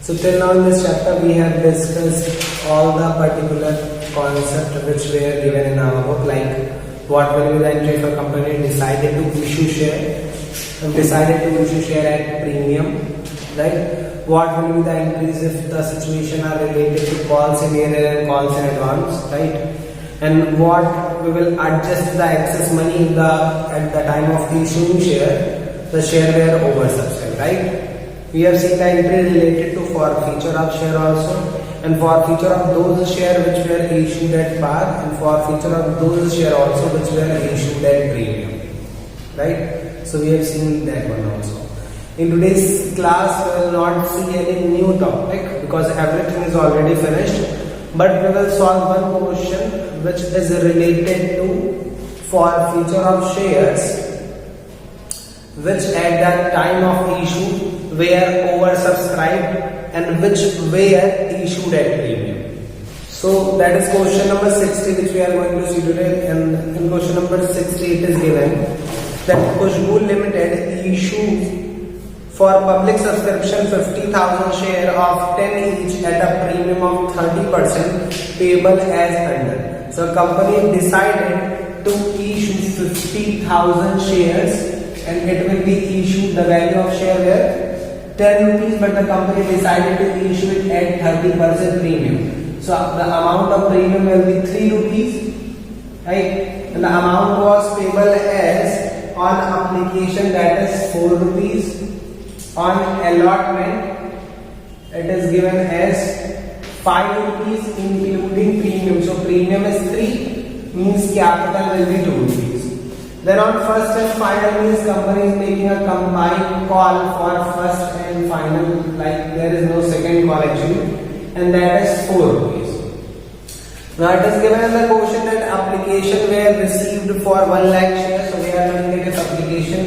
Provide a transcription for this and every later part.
So till now in this chapter we have discussed all the particular concepts which were given in our book, like what will be the entry if a company decided to issue share at premium, right? What will be the entries if the situation are related to calls in arrear and calls in advance, right? And what we will adjust the excess money at the time of issuing share, the share were oversubscribed, right? We have seen the entry related to forfeiture of share also, and forfeiture of those share which were issued at par, and forfeiture of those share also which were issued at premium, right? So we have seen that one also. In today's class we will not see any new topic because everything is already finished, but we will solve one question which is related to forfeiture of shares which at the time of issue were oversubscribed and which were issued at premium. So that is question number 60 which we are going to see today, and in question number 60 it is given that Khushbu Limited issued for public subscription 50,000 share of 10 each at a premium of 30% payable as under. So company decided to issue 50,000 shares and it will be issued, the value of share were 10 rupees, but the company decided to issue it at 30% premium. So the amount of premium will be 3 rupees, right? And the amount was payable as on application, that is 4 rupees. On allotment it is given as 5 rupees including premium. So premium is 3, means capital will be 2 rupees. Then on first and final means company is making a combined call for first and final, like there is no second call actually, and that is 4 rupees. Now it is given in the question that application were received for 1 lakh shares. So we are knowing that if application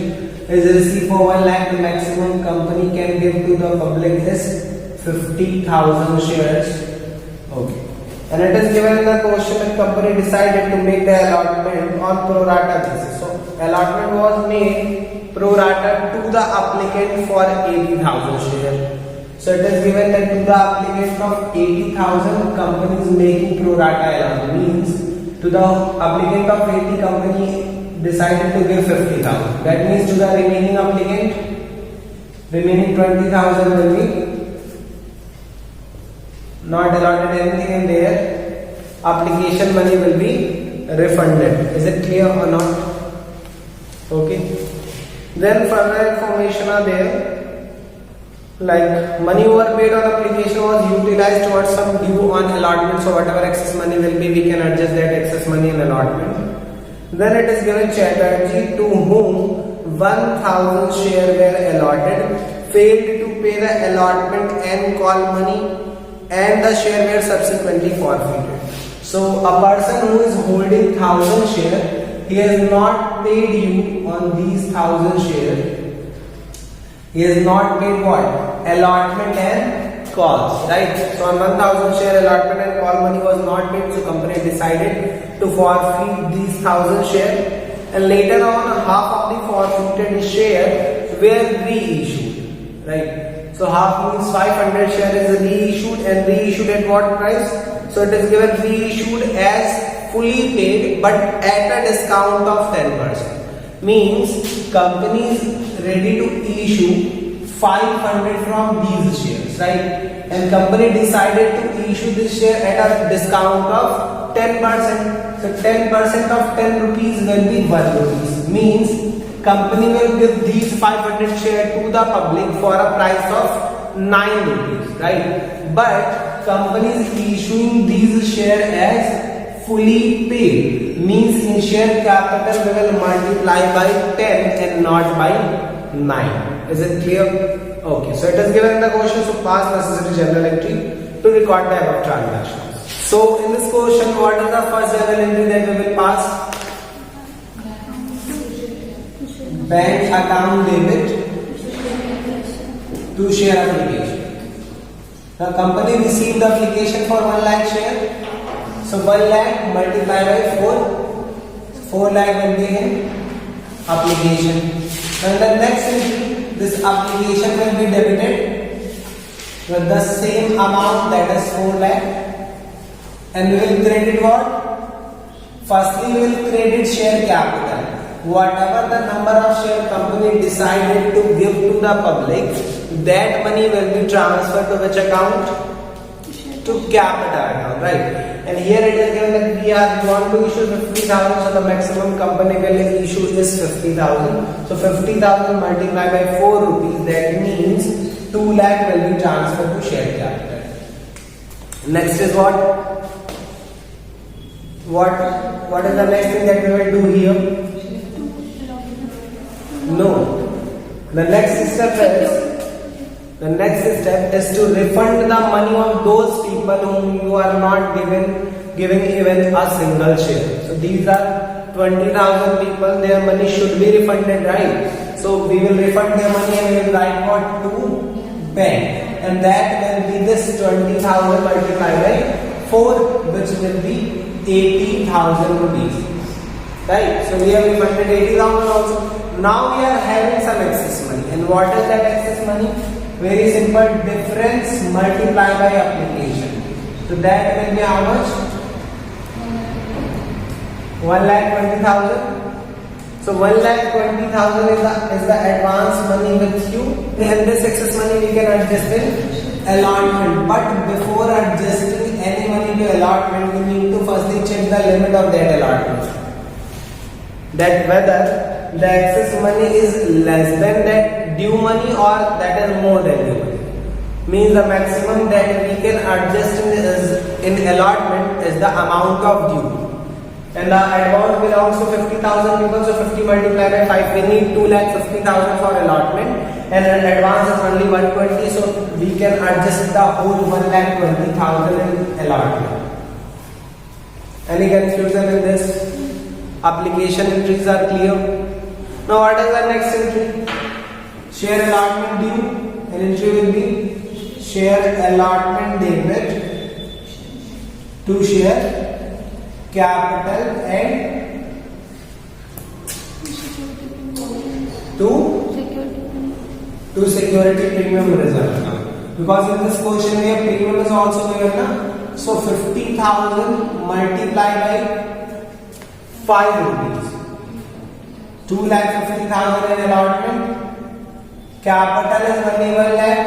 is received for 1 lakh, the maximum company can give to the public is 50,000 shares. Okay. And it is given in the question that company decided to make the allotment on pro rata basis. So allotment was made pro rata to the applicant for 80,000 shares. So it is given that to the applicant of 80,000, company is making pro rata allotment, means to the applicant of 80, company decided to give 50,000. That means to the remaining applicant, remaining 20,000 will be not allotted anything in there. Application money will be refunded. Is it clear or not? Okay. Then further information are there, like money overpaid on application was utilized towards some due on allotment. So whatever excess money will be, we can adjust that excess money in allotment. Then it is given Chatterjee, to whom 1,000 share were allotted, failed to pay the allotment and call money, and the share were subsequently forfeited. So a person who is holding 1,000 share, he has not paid you on these 1,000 share. He has not paid what? Allotment and calls, right? So on 1,000 share, allotment and call money was not paid. So company decided to forfeit these 1,000 share, and later on half of the forfeited share were reissued, right? So half means 500 share is reissued, and reissued at what price? So it is given reissued as fully paid but at a discount of 10%. Means company is ready to issue 500 from these shares, right? And company decided to issue this share at a discount of 10%. So 10% of 10 rupees will be 1 rupees. Means company will give these 500 share to the public for a price of 9 rupees, right? But company is issuing these share as fully paid, means in share capital we will multiply by 10 and not by 9. Is it clear? Okay, so it is given in the question, so pass necessary journal entry to record the above transactions. So in this question, what is the first journal entry that we will pass? Bank account debit to share application. The company received the application for 1 lakh share. So 1 lakh multiplied by 4. 4 lakh will be in application. And the next entry, this application will be debited with the same amount, that is 4 lakh, and we will credit what? Firstly, we will credit share capital. Whatever the number of share company decided to give to the public, that money will be transferred to which account? To capital account, right? And here it is given that we want to issue 50,000, so the maximum company will issue is 50,000. So 50,000 multiplied by 4 rupees, that means 2 lakh will be transferred to share capital. Next is what? What is the next thing that we will do here? No. The next step is to refund the money of those people whom you are not giving even a single share. So these are 20,000 people, their money should be refunded, right? So we will refund their money and we will write what? To bank, and that will be this 20,000 multiplied by 4, which will be 80,000 rupees, right? So we have refunded 80,000 also. Now we are having some excess money, and what is that excess money? Very simple, difference multiplied by application. So that will be how much? 1,20,000. So 1,20,000 is the advance money with you. And this excess money we can adjust in allotment. But before adjusting any money to allotment, we need to firstly check the limit of that allotment. That whether the excess money is less than that due money or that is more than due money. Means the maximum that we can adjust in allotment is the amount of due. And the advance belongs to 50,000 people, so 50 multiplied by 5, we need 2,50,000 for allotment, and an advance is only 120, so we can adjust the whole 1,20,000 in allotment. Any confusion in this? Application entries are clear. Now what is the next entry? Share allotment due. An entry will be share allotment debit to share capital and to security premium reserve. Because in this question we have premium is also given na? So 50,000 multiplied by 5 rupees. 2,50,000 in allotment, capital is only 1 lakh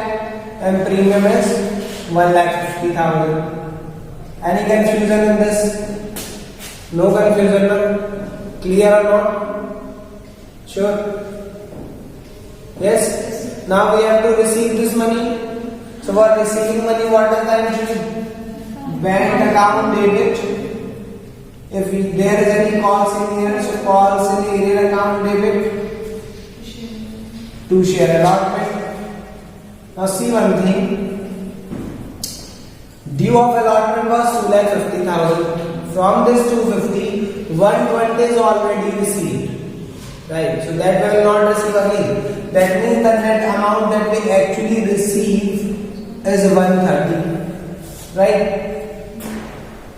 and premium is 1,50,000. Any confusion in this? No confusion, no? Clear or not? Sure? Yes? Now we have to receive this money. So for receiving money, what is the entry? Bank account debit. If there is any calls in here, so calls in the area account debit to share allotment. Now see one thing. Due of allotment was 2,50,000. From this 250, 120 is already received. Right? So that we will not receive again. That means the net amount that we actually receive is 130. Right?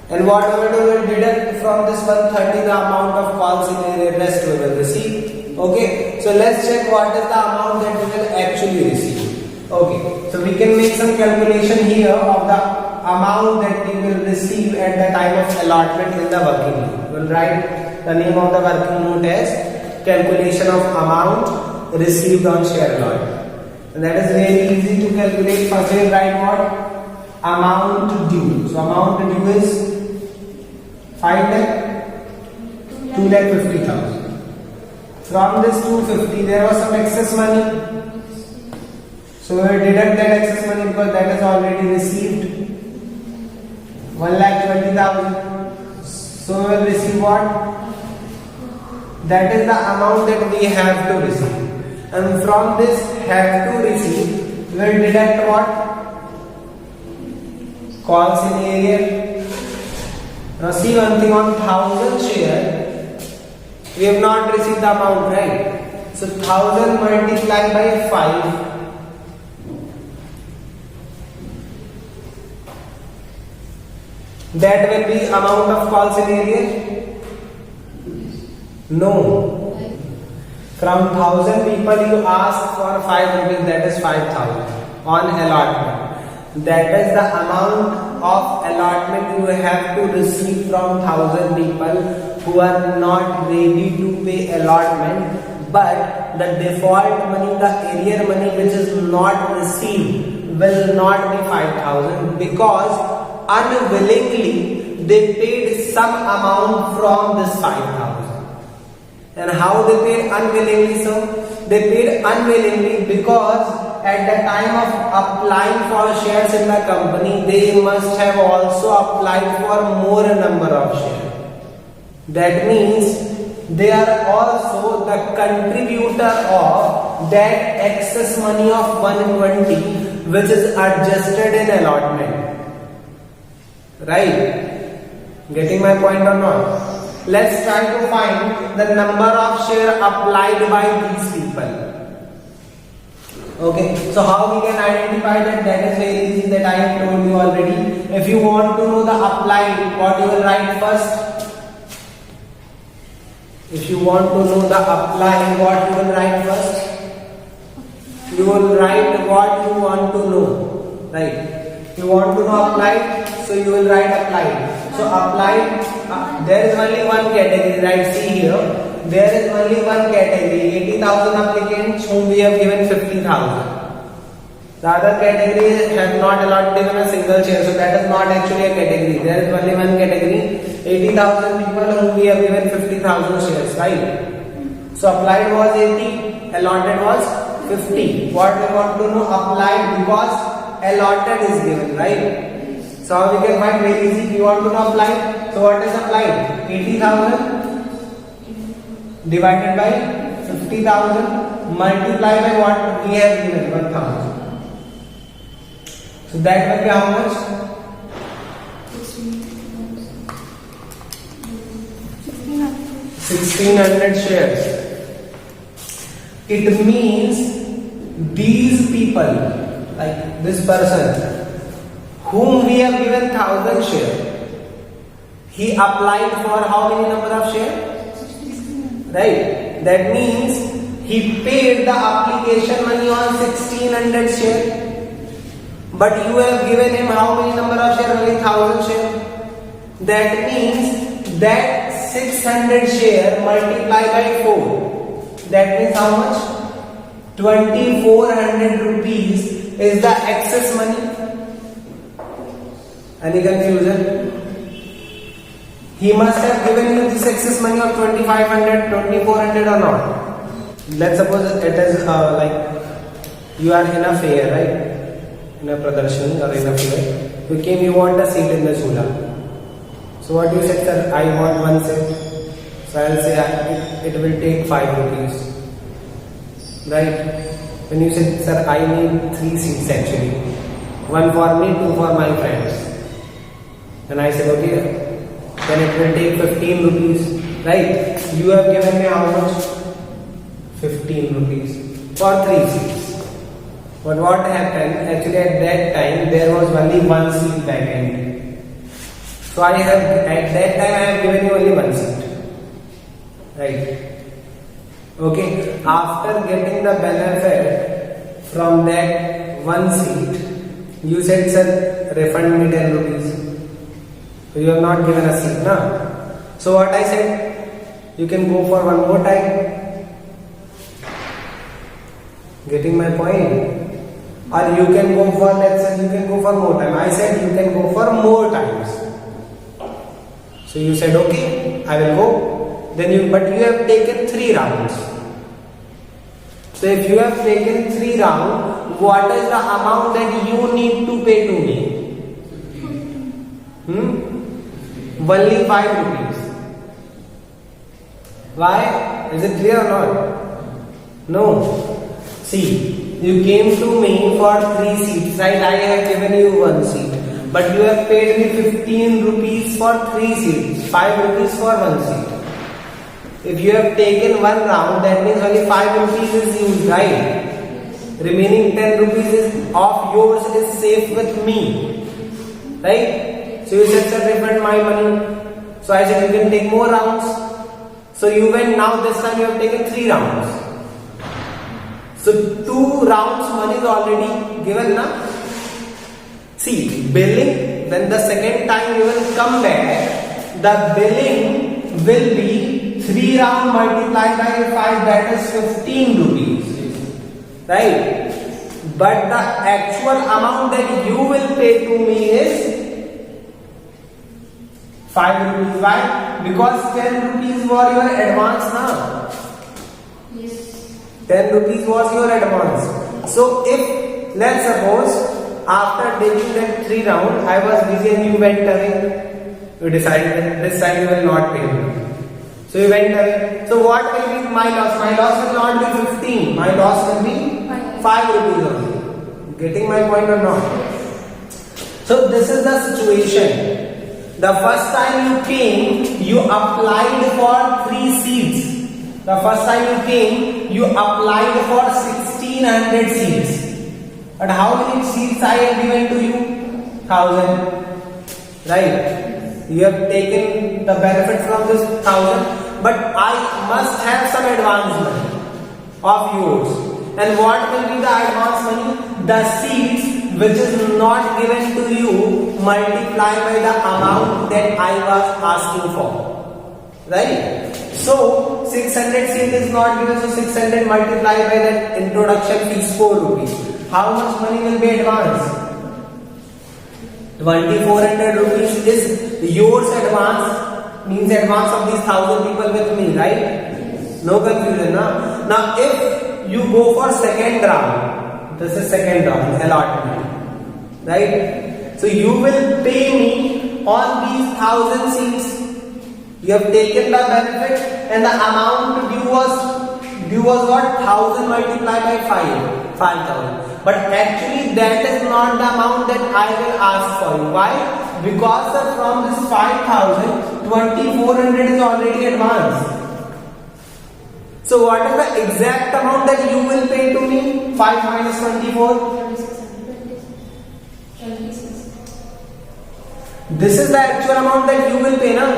And what we will do, we will deduct from this 130 the amount of calls in area, rest we will receive. Okay, so let's check what is the amount that we will actually receive. Okay, so we can make some calculation here of the amount that we will receive at the time of allotment in the working note. We will write the name of the working note as calculation of amount received on share allotment. And that is very easy to calculate. First we will write what? Amount due. So amount due is 5 lakh, 2,50,000. From this 250, there was some excess money. So we will deduct that excess money because that is already received. 1,20,000. So we will receive what? That is the amount that we have to receive. And from this have to receive, we will deduct what? Calls in area. Now see one thing, on 1,000 share, we have not received the amount, right? So 1,000 multiplied by 5. That will be amount of calls in area? No. From 1,000 people you ask for 5 rupees, that is 5,000 on allotment. that is the amount of allotment you have to receive from 1000 people who are not ready to pay allotment, but the default money, the arrear money which is not received will not be 5000 because unwillingly they paid some amount from this 5000. And how they paid unwillingly? So they paid unwillingly because at the time of applying for shares in the company, they must have also applied for more number of shares. That means they are also the contributor of that excess money of 120 which is adjusted in allotment. Right? Getting my point or not? Let's try to find the number of shares applied by these people. Okay, so how we can identify that? That is very easy, that I have told you already. If you want to know the applied, what you will write first? If you want to know the applied, what you will write first? You will write what you want to know. Right? You want to know applied, so you will write applied. So applied, there is only one category, right? See here. There is only one category, 80,000 applicants whom we have given 50,000. The other category have not allotted even a single share, so that is not actually a category. There is only one category, 80,000 people whom we have given 50,000 shares, right? So applied was 80, allotted was 50. What we want to know? Applied, because allotted is given, right? So how we can find? Very easy. You want to know applied. So what is applied? 80,000 divided by 50,000 multiplied by what we have given, 1,000. So that will be how much? 1600 shares. It means these people, like this person whom we have given 1000 shares, he applied for how many number of shares? Right? That means he paid the application money on 1600 shares. But you have given him how many number of shares? Only 1000 shares. That means that 600 share multiplied by 4. That means how much? 2400 rupees is the excess money. Any confusion? He must have given you this excess money of 2500, 2400 or not. Let's suppose it is like you are in a fair, right? In a pradarshani or in a fair. You came, you want a seat in the chula. So what you said, sir, I want one seat. So I will say it will take 5 rupees. Right? When you said, sir, I need 3 seats actually. One for me, 2 for my friends. Then I said, okay. Then it will take 15 rupees, right? You have given me how much? 15 rupees for 3 seats. But what happened? Actually, at that time there was only one seat vacant. So at that time I have given you only one seat, right? Okay. After getting the benefit from that one seat, you said, sir, refund me 10 rupees. So you have not given a seat, na? So what I said, you can go for one more time. Getting my point? Or you can go for, let's say, you can go for more time. I said you can go for more times. So you said, okay, I will go. But you have taken 3 rounds. So if you have taken 3 rounds, what is the amount that you need to pay to me? Only 5 rupees. Why? Is it clear or not? No. See, you came to me for 3 seats, right? I have given you 1 seat. But you have paid me 15 rupees for 3 seats, 5 rupees for 1 seat. If you have taken 1 round, that means only 5 rupees is used, right? Remaining 10 rupees of yours is safe with me, right? So you said, sir, refund my money. So I said, you can take more rounds. So you went, now this time you have taken 3 rounds. So 2 rounds money is already given, na? See, billing, when the second time you will come back, the billing will be 3 round multiplied by 5, that is 15 rupees, right? But the actual amount that you will pay to me is 5 rupees. Why? Because 10 rupees was your advance now. Yes. 10 rupees was your advance. So if, let's suppose, after taking that 3 round, I was busy and you went away, you decided that this time you will not pay me. So you went away. So what will be my loss? My loss will not be 15. My loss will be 5 rupees only. Getting my point or not? So this is the situation. The first time you came, you applied for 3 seats. The first time you came, you applied for 1600 seats. But how many seats I have given to you? 1000. Right? You have taken the benefit from this 1000, but I must have some advance money of yours. And what will be the advance money? The seats which is not given to you multiplied by the amount that I was asking for. Right? So 600 seat is not given, so 600 multiplied by that introduction fees 4 rupees. How much money will be advanced? 2400 rupees is yours advance, means advance of these 1000 people with me, right? No confusion, na? Now if you go for second round, this is second round, allotment, right? So you will pay me on these 1000 seats. You have taken the benefit and the amount due was what? 1000 multiplied by 5000. But actually that is not the amount that I will ask for you. Why? Because from this 5000, 2400 is already advanced. So what is the exact amount that you will pay to me? 5 minus 24? This is the actual amount that you will pay now.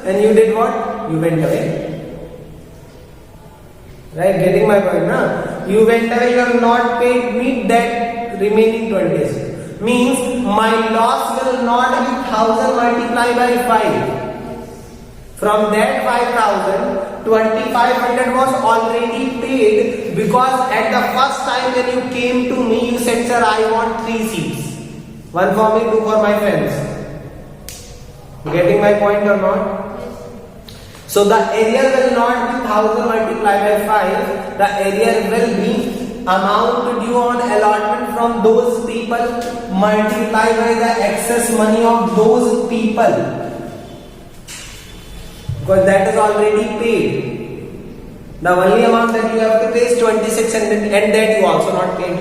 And you did what? You went away. Right? Getting my point now? You went away, you have not paid me that remaining 20. Means my loss will not be 1000 multiplied by 5. From that 5000, 2500 was already paid because at the first time when you came to me, you said, sir, I want 3 seats. 1 for me, 2 for my friends. Getting my point or not? So the area will not be 1000 multiplied by 5. The area will be amount due on allotment from those people multiplied by the excess money of those people. Because that is already paid. The only amount that you have to pay is 2600 and that you also not paid.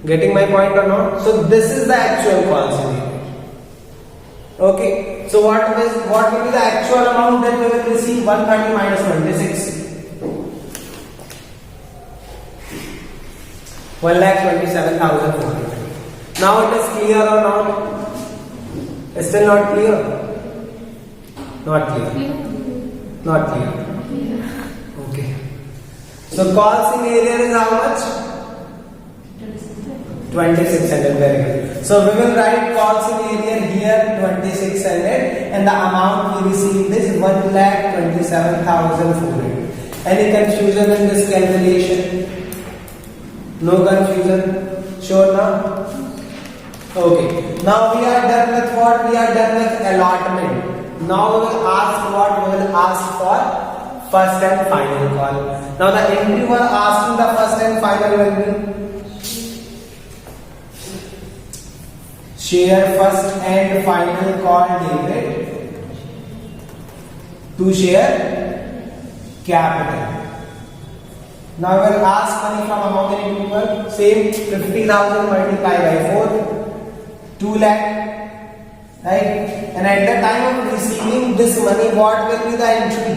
Getting my point or not? So this is the actual call scenario. Okay, so what will be the actual amount that we will receive? 130 minus 26. 1,27,400. Now it is clear or not? It's still not clear? Not clear. Not clear. Okay. So cost in area is how much? 2600. Very good. So we will write cost in area here 2600 and the amount we received is 1,27,400. Any confusion in this calculation? No confusion? Sure now? Okay. Now we are done with what? We are done with allotment. Now we will ask what? We will ask for first and final call. Now the entry we are asking the first and final will be share first and final call debit to share capital. Now we will ask money from how many people? Same 50,000 multiplied by 4, 2 lakh, right? And at the time of receiving this money, what will be the entry?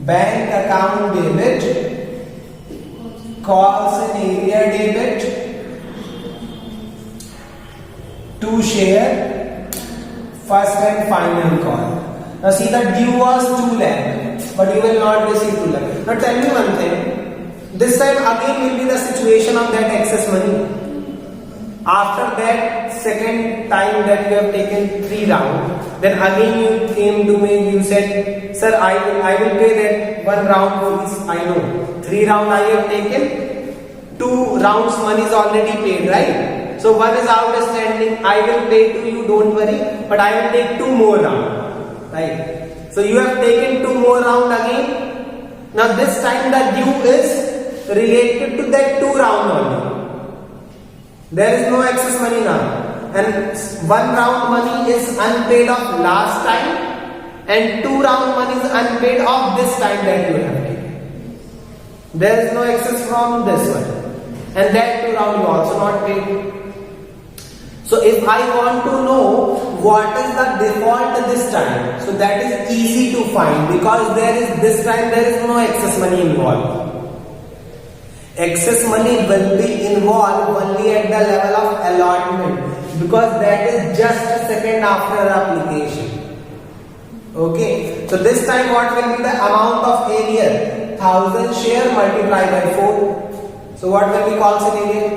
Bank account debit, calls in area debit to share first and final call. Now see, the due was 2 lakh, but you will not receive 2 lakh. Now tell me one thing. This time again will be the situation of that excess money. After that second time that you have taken 3 rounds, then again you came to me, you said, sir, I will pay that 1 round fees. I know 3 rounds I have taken, 2 rounds money is already paid, right? So 1 is outstanding, I will pay to you, don't worry, but I will take 2 more rounds, right? So you have taken 2 more rounds again. Now this time the due is related to that 2 round only. There is no excess money now, and 1 round money is unpaid of last time, and 2 round money is unpaid of this time that you have taken. There is no excess from this one, and that 2 round you also not paid. So if I want to know what is the default this time, so that is easy to find, because this time there is no excess money involved. Excess money will be involved only at the level of allotment, because that is just a second after application. Okay, so this time what will be the amount of area? 1000 share multiplied by 4. So what will be calls in area?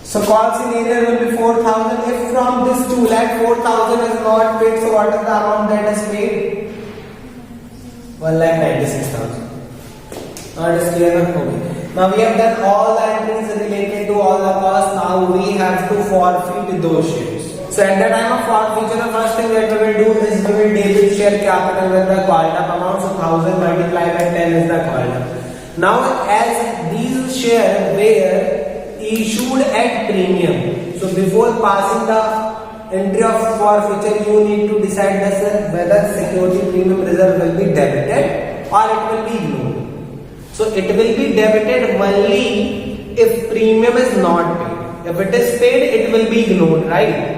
So calls in area will be 4000. If from this 2 lakh 4000 is not paid, so what is the amount that is paid? 1,96,000. Now it is clear now? Okay. Now we have done all the entries related to all the costs. Now we have to forfeit those shares. So at the time of forfeiture, the first thing that we will do is we will debit share capital with the called up amount. So 1000 multiplied by 10 is the called up. Now as these shares were issued at premium, so before passing the entry of forfeiture, you need to decide whether security premium reserve will be debited or it will be ignored. So it will be debited only if premium is not paid. If it is paid, it will be ignored, right?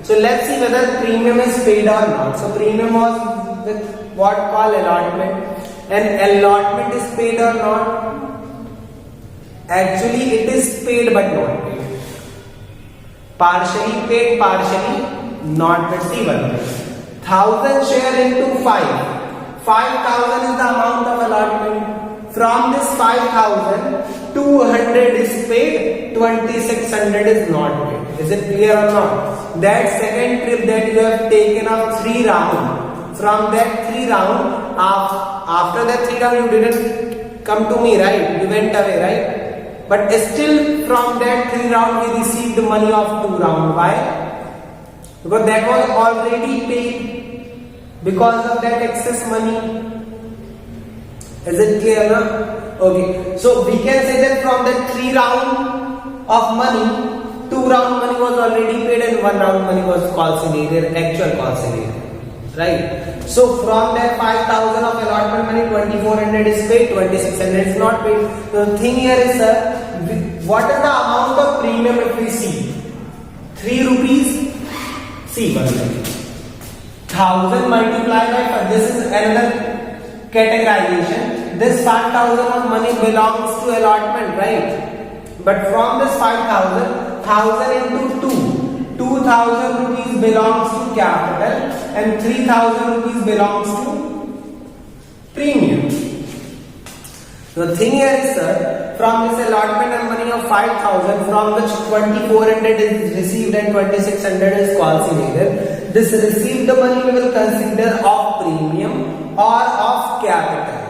So let's see whether premium is paid or not. So premium was with what called allotment, and allotment is paid or not? Actually it is paid but not paid. Partially paid, partially not paid. See 1000 share into 5. 5000 is the amount of allotment. From this 5000, 200 is paid, 2600 is not paid. Is it clear or not? That second trip that you have taken of 3 rounds, from that 3 round, after that 3 round you didn't come to me, right? You went away, right? But still from that 3 round we received money of 2 round. Why? Because that was already paid because of that excess money. Is it clear now? Okay. So we can say that from that 3 round of money, 2 round money was already paid and 1 round money was conciliated, actual conciliated. Right? So from that 5000 of allotment money, 2400 is paid, 2600 is not paid. So the thing here is, sir, what is the amount of premium if we see? 3 rupees. See 1000 multiplied by 5. This is another categorization. This 5000 of money belongs to allotment, right? But from this 5000, 1000 into 2, 2000 rupees belongs to capital and 3000 rupees belongs to premium. The thing here is, sir, from this allotment and money of 5000, from which 2400 is received and 2600 is considered, this received money we will consider of premium or of capital.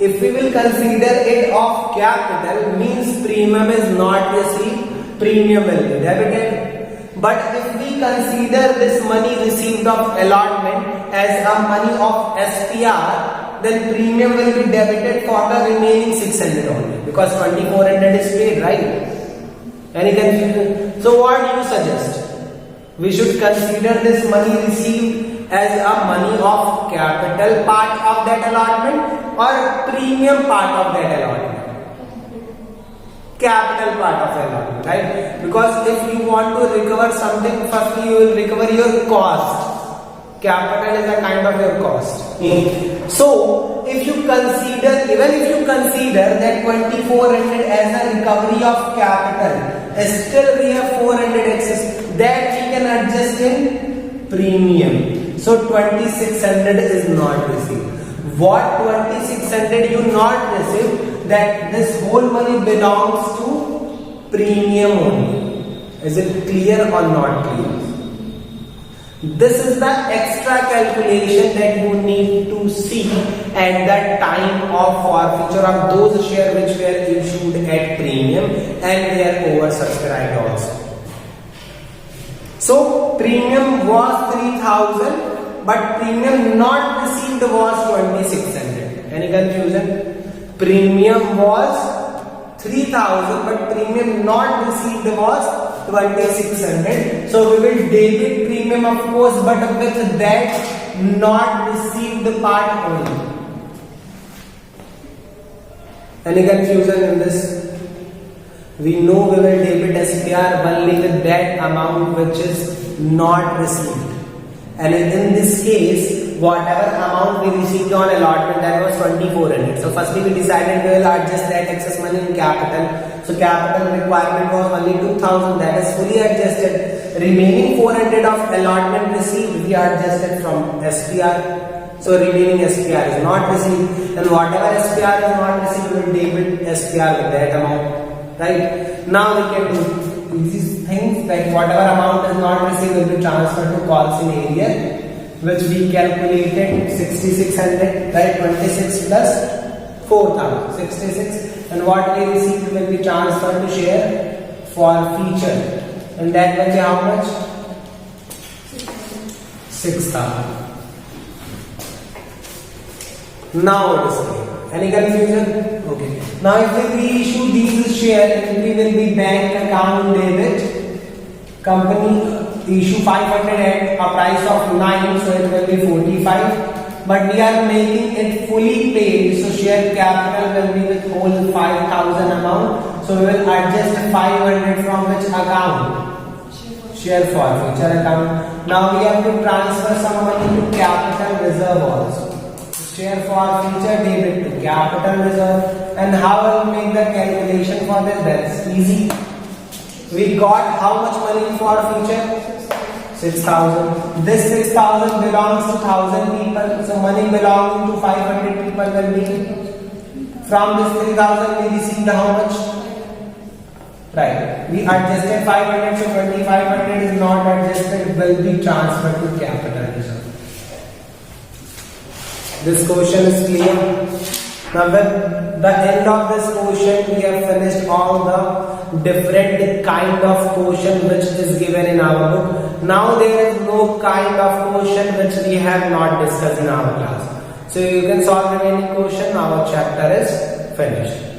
If we will consider it of capital, means premium is not received, premium will be debited. But if we consider this money received of allotment as a money of SPR, then premium will be debited for the remaining 600 only, because 2400 is paid, right? Any confusion? So what do you suggest? We should consider this money received as a money of capital part of that allotment or premium part of that allotment? Capital part of allotment, right? Because if you want to recover something, firstly you will recover your cost. Capital is a kind of your cost. So if you consider, even if you consider that 2400 as a recovery of capital, still we have 400 excess that we can adjust in premium. So 2600 is not received. What 2600 you not received? That this whole money belongs to premium only. Is it clear or not clear? This is the extra calculation that you need to see at the time of forfeiture of those shares which were issued at premium and they are oversubscribed also. So premium was 3,000 but premium not received was 2,600. Any confusion? Premium was 3,000 but premium not received was 2,600. So we will debit premium of course, but with that not received part only. Any confusion in this? We know we will debit SPR only with that amount which is not received. And in this case, whatever amount we received on allotment, that was 2,400. So firstly we decided we will adjust that excess money in capital. So capital requirement was only 2,000, that is fully adjusted. Remaining 400 of allotment received, we adjusted from SPR. So remaining SPR is not received, and whatever SPR is not received, we will debit SPR with that amount. Right? Now we can do these things, like whatever amount is not received will be transferred to calls in area, which we calculated 6,600, right? 26 plus 4,000, 66, and what we received will be transferred to share for feature, and that will be how much? 6,000. Now it is clear. Any confusion? Okay. Now if we reissue these shares, entry will be bank account debit. Company issue 500 at a price of 9, so it will be 45. But we are making it fully paid, so share capital will be with whole 5,000 amount. So we will adjust 500 from which account? Share forfeiture account. Now we have to transfer some money to capital reserve also. Share forfeiture debit to capital reserve. And how will make the calculation for this? That's easy. We got how much money in forfeiture? 6,000. This 6,000 belongs to 1,000 people. So money belonging to 500 people will be. From this 3,000 we received how much? Right. We adjusted 500, so 2,500 is not adjusted. It will be transferred to capital reserve. This question is clear. Now with the end of this question, we have finished all the different kind of question which is given in our book. Now there is no kind of question which we have not discussed in our class. So you can solve remaining question. Our chapter is finished.